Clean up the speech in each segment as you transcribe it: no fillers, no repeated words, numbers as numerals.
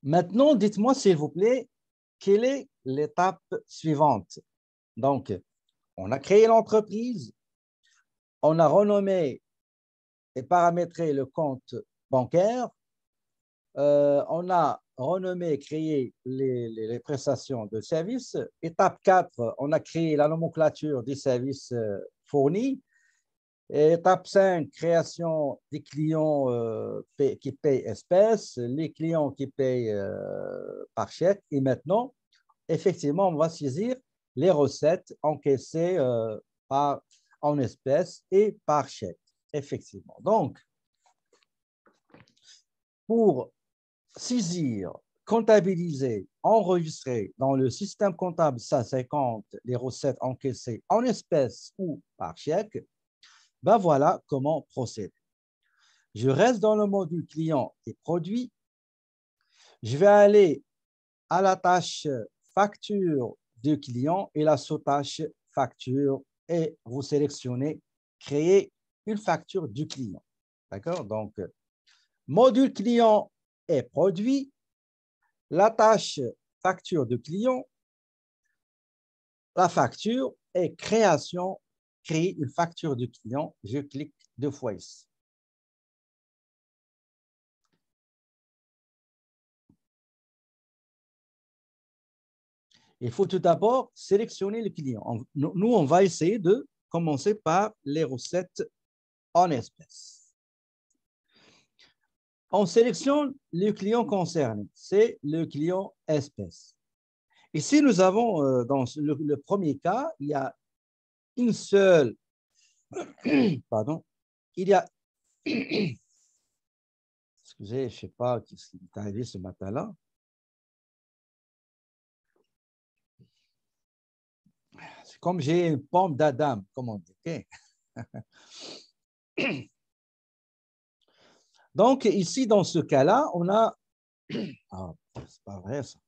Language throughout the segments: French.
Maintenant, dites-moi, s'il vous plaît, quelle est l'étape suivante? Donc, on a créé l'entreprise, on a renommé et paramétré le compte bancaire, on a renommé et créé les prestations de services. Étape 4, on a créé la nomenclature des services fournis. Et étape 5, création des clients qui payent espèces, les clients qui payent par chèque. Et maintenant, effectivement, on va saisir les recettes encaissées par, en espèces et par chèque. Effectivement. Donc, pour saisir, comptabiliser, enregistrer dans le système comptable 150 les recettes encaissées en espèces ou par chèque, ben voilà comment procéder. Je reste dans le module client et produit. Je vais aller à la tâche facture du client et la sous-tâche facture et vous sélectionnez créer une facture du client. D'accord? Donc, module client et produit, la tâche facture de client, la facture et création, créer une facture du client. Je clique 2 fois ici. Il faut tout d'abord sélectionner le client. Nous, on va essayer de commencer par les recettes en espèces. On sélectionne le client concerné, c'est le client espèce. Ici, nous avons, dans le premier cas, il y a une seule, pardon, il y a, excusez, je ne sais pas ce qui est arrivé ce matin-là. C'est comme j'ai une pomme d'Adam, comme on dit. Okay? Donc, ici, dans ce cas-là, on a... Ah, c'est pas vrai, ça.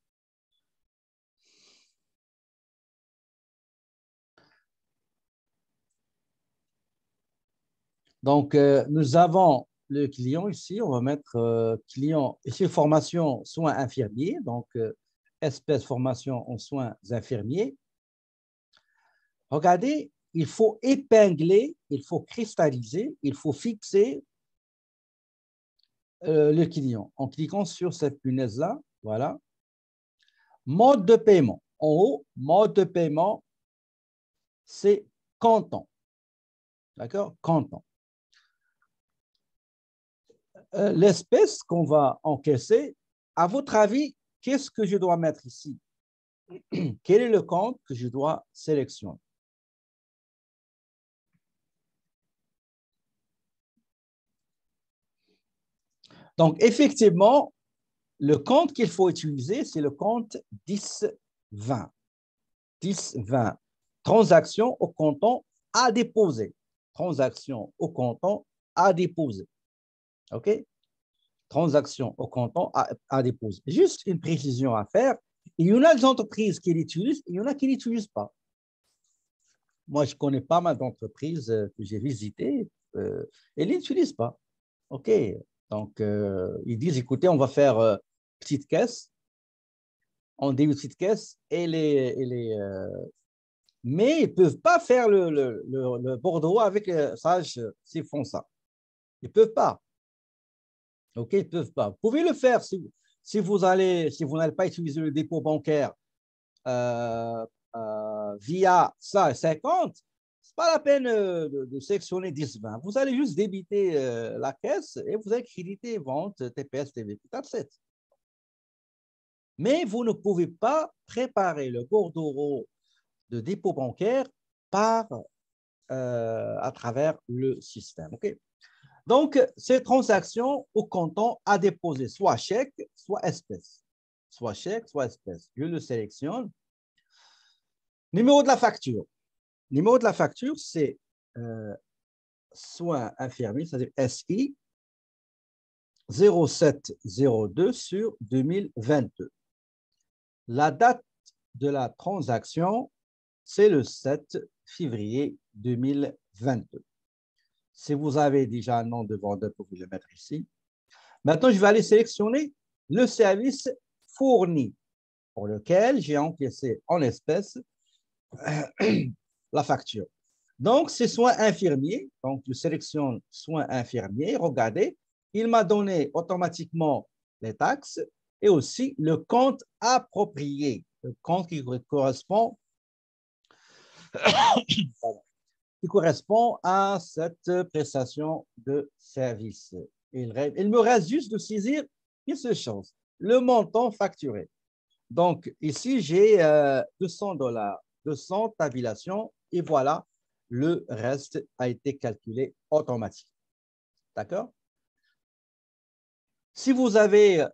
Donc, nous avons le client ici. On va mettre client, ici, formation soins infirmiers. Donc, espèce formation en soins infirmiers. Regardez, il faut épingler, il faut cristalliser, il faut fixer le client en cliquant sur cette punaise-là. Voilà. Mode de paiement. En haut, mode de paiement, c'est comptant. D'accord? Comptant. L'espèce qu'on va encaisser, à votre avis, qu'est-ce que je dois mettre ici? Quel est le compte que je dois sélectionner? Donc, effectivement, le compte qu'il faut utiliser, c'est le compte 10-20. 10-20. Transaction au comptant à déposer. Transaction au comptant à déposer. OK? Transaction au comptant à déposer. Juste une précision à faire. Il y en a des entreprises qui l'utilisent, il y en a qui ne l'utilisent pas. Moi, je connais pas mal d'entreprises que j'ai visitées et ils ne l'utilisent pas. OK. Donc, ils disent, écoutez, on va faire petite caisse, on dit une petite caisse mais ils ne peuvent pas faire le bordereau avec Sage s'ils font ça. Ils ne peuvent pas. OK, ils ne peuvent pas. Vous pouvez le faire si vous n'allez pas utiliser le dépôt bancaire via ça 50, ce n'est pas la peine de sélectionner 10-20. Vous allez juste débiter la caisse et vous allez créditer vente, TPS, TV. That's it. Mais vous ne pouvez pas préparer le bordereau de dépôt bancaire à travers le système. Okay? Donc, ces transactions au comptant à déposer, soit chèque, soit espèce. Soit chèque, soit espèce. Je le sélectionne. Numéro de la facture. Numéro de la facture, c'est soins infirmiers, c'est-à-dire SI 0702 sur 2022. La date de la transaction, c'est le 7 février 2022. Si vous avez déjà un nom de vendeur, vous pouvez le mettre ici. Maintenant, je vais aller sélectionner le service fourni pour lequel j'ai encaissé en espèces la facture. Donc, c'est soins infirmiers. Donc, je sélectionne soins infirmiers. Regardez, il m'a donné automatiquement les taxes et aussi le compte approprié, le compte qui correspond à cette prestation de service. Il me reste juste de saisir une seule chose, le montant facturé. Donc, ici, j'ai $200, 200 tabulations, et voilà, le reste a été calculé automatiquement. D'accord? Si vous avez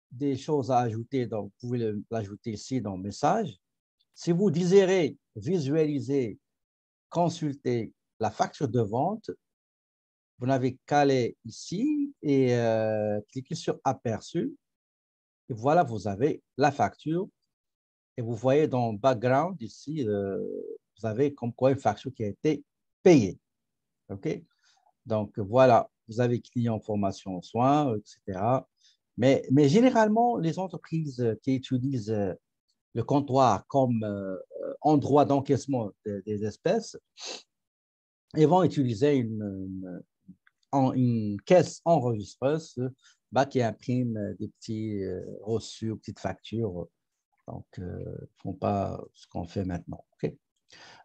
des choses à ajouter, donc vous pouvez l'ajouter ici dans le message. Si vous désirez visualiser, consulter la facture de vente, vous n'avez qu'à aller ici et cliquer sur Aperçu. Et voilà, vous avez la facture. Et vous voyez dans le background ici, vous avez comme quoi une facture qui a été payée. OK? Donc voilà, vous avez client, formation, soins, etc. Mais généralement, les entreprises qui utilisent le comptoir comme endroit d'encaissement des espèces, ils vont utiliser une caisse enregistreuse qui imprime des petits reçus, petites factures. Donc, ils ne font pas ce qu'on fait maintenant. Okay?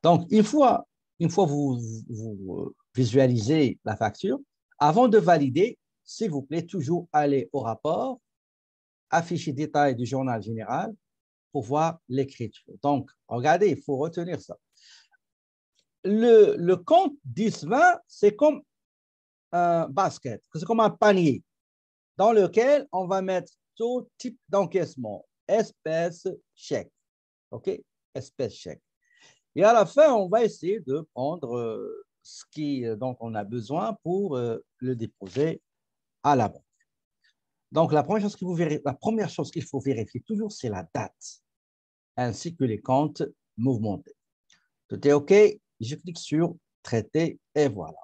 Donc, une fois vous visualisez la facture, avant de valider, s'il vous plaît, toujours aller au rapport, afficher détails du journal général pour voir l'écriture. Donc, regardez, il faut retenir ça. Le compte 10-20, c'est comme un basket, c'est comme un panier dans lequel on va mettre tout type d'encaissement, espèces, chèques. OK? Espèces, chèques. Et à la fin, on va essayer de prendre ce dont on a besoin pour le déposer à la banque. Donc, la première chose qu'il faut vérifier toujours, c'est la date, ainsi que les comptes mouvementés. Tout est OK, je clique sur Traiter et voilà.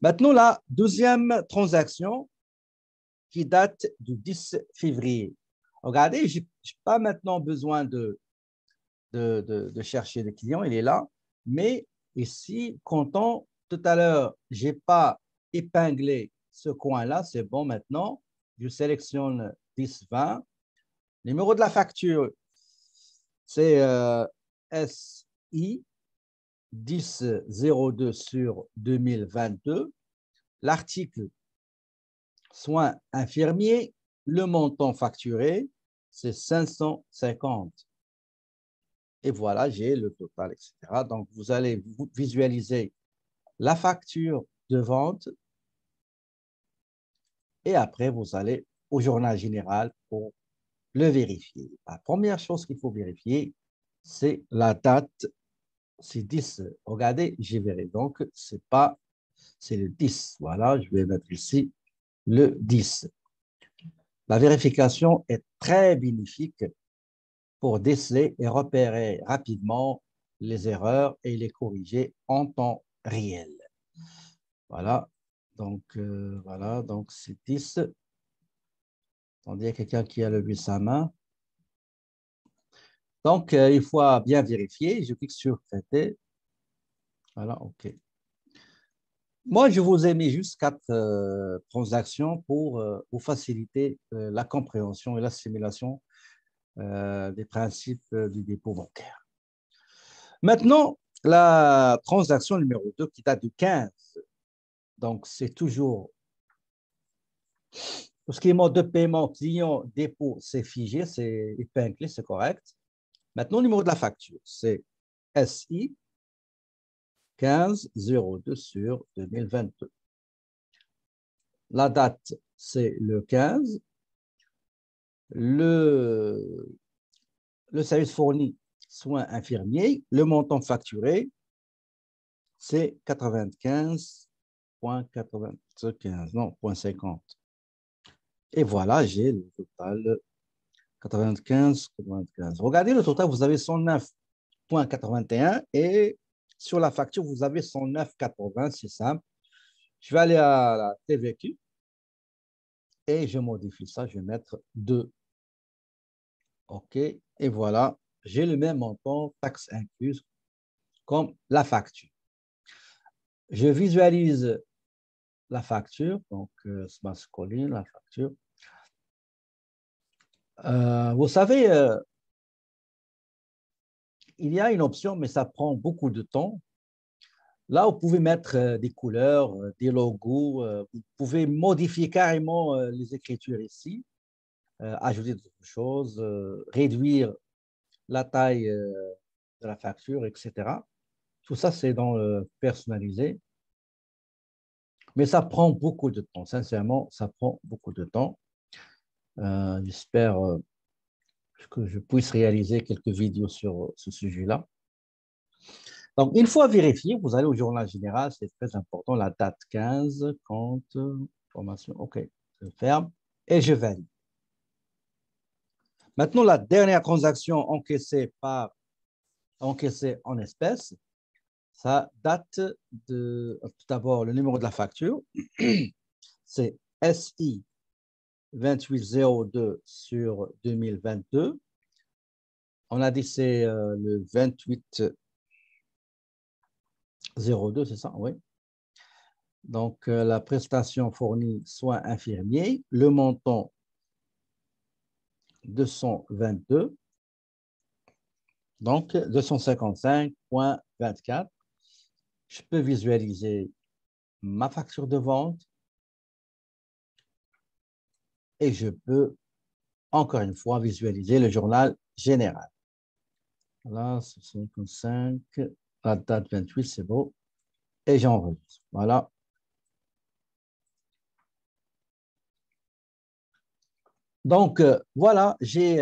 Maintenant, la deuxième transaction qui date du 10 février. Regardez, je n'ai pas maintenant besoin de chercher le client, il est là. Mais ici, comptant, tout à l'heure, je n'ai pas épinglé ce coin-là, c'est bon maintenant. Je sélectionne 10-20. Numéro de la facture, c'est SI 1002 sur 2022. L'article soins infirmiers, le montant facturé, c'est 550. Et voilà, j'ai le total, etc. Donc, vous allez visualiser la facture de vente et après, vous allez au journal général pour le vérifier. La première chose qu'il faut vérifier, c'est la date. C'est 10. Regardez, j'ai vérifié. Donc, c'est le 10. Voilà, je vais mettre ici le 10. La vérification est très bénéfique pour déceler et repérer rapidement les erreurs et les corriger en temps réel. Voilà, donc c'est 10. Attendez, il y a quelqu'un qui a levé sa main. Donc, il faut bien vérifier. Je clique sur Traiter. Voilà, OK. Moi, je vous ai mis juste 4 transactions pour vous faciliter la compréhension et l'assimilation des principes du dépôt bancaire. Maintenant, la transaction numéro 2 qui date du 15. Donc, c'est toujours tout ce qui est mode de paiement, client, dépôt, c'est figé, c'est épinglé, c'est correct. Maintenant, le numéro de la facture, c'est SI 1502 sur 2022. La date, c'est le 15. Le service fourni, soins infirmiers. Le montant facturé, c'est 95,95, non, 0,50. Et voilà, j'ai le total 95. Regardez le total, vous avez 109,81 et sur la facture, vous avez 109,80, c'est simple. Je vais aller à la TVQ et je modifie ça, je vais mettre 2. OK, et voilà, j'ai le même montant, taxe incluse, comme la facture. Je visualise la facture, donc Smart Calling, la facture. Vous savez, il y a une option, mais ça prend beaucoup de temps. Là, vous pouvez mettre des couleurs, des logos, vous pouvez modifier carrément les écritures ici, ajouter d'autres choses, réduire la taille de la facture, etc. Tout ça, c'est dans le personnalisé. Mais ça prend beaucoup de temps, sincèrement, ça prend beaucoup de temps. J'espère que je puisse réaliser quelques vidéos sur ce sujet-là. Donc, une fois vérifié, vous allez au journal général, c'est très important, la date 15, compte, formation, OK, je ferme et je valide. Maintenant, la dernière transaction encaissée en espèces, ça date de, tout d'abord, le numéro de la facture, c'est SI 2802 sur 2022. On a dit c'est le 2802, c'est ça, oui. Donc, la prestation fournie, soins infirmiers, le montant 222, donc 255,24. Je peux visualiser ma facture de vente et je peux, encore une fois, visualiser le journal général. Là, c'est 55, la date 28, c'est beau. Et j'enregistre. Voilà. Donc, voilà, j'ai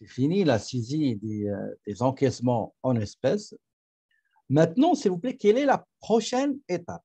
fini la saisie des encaissements en espèces. Maintenant, s'il vous plaît, quelle est la prochaine étape?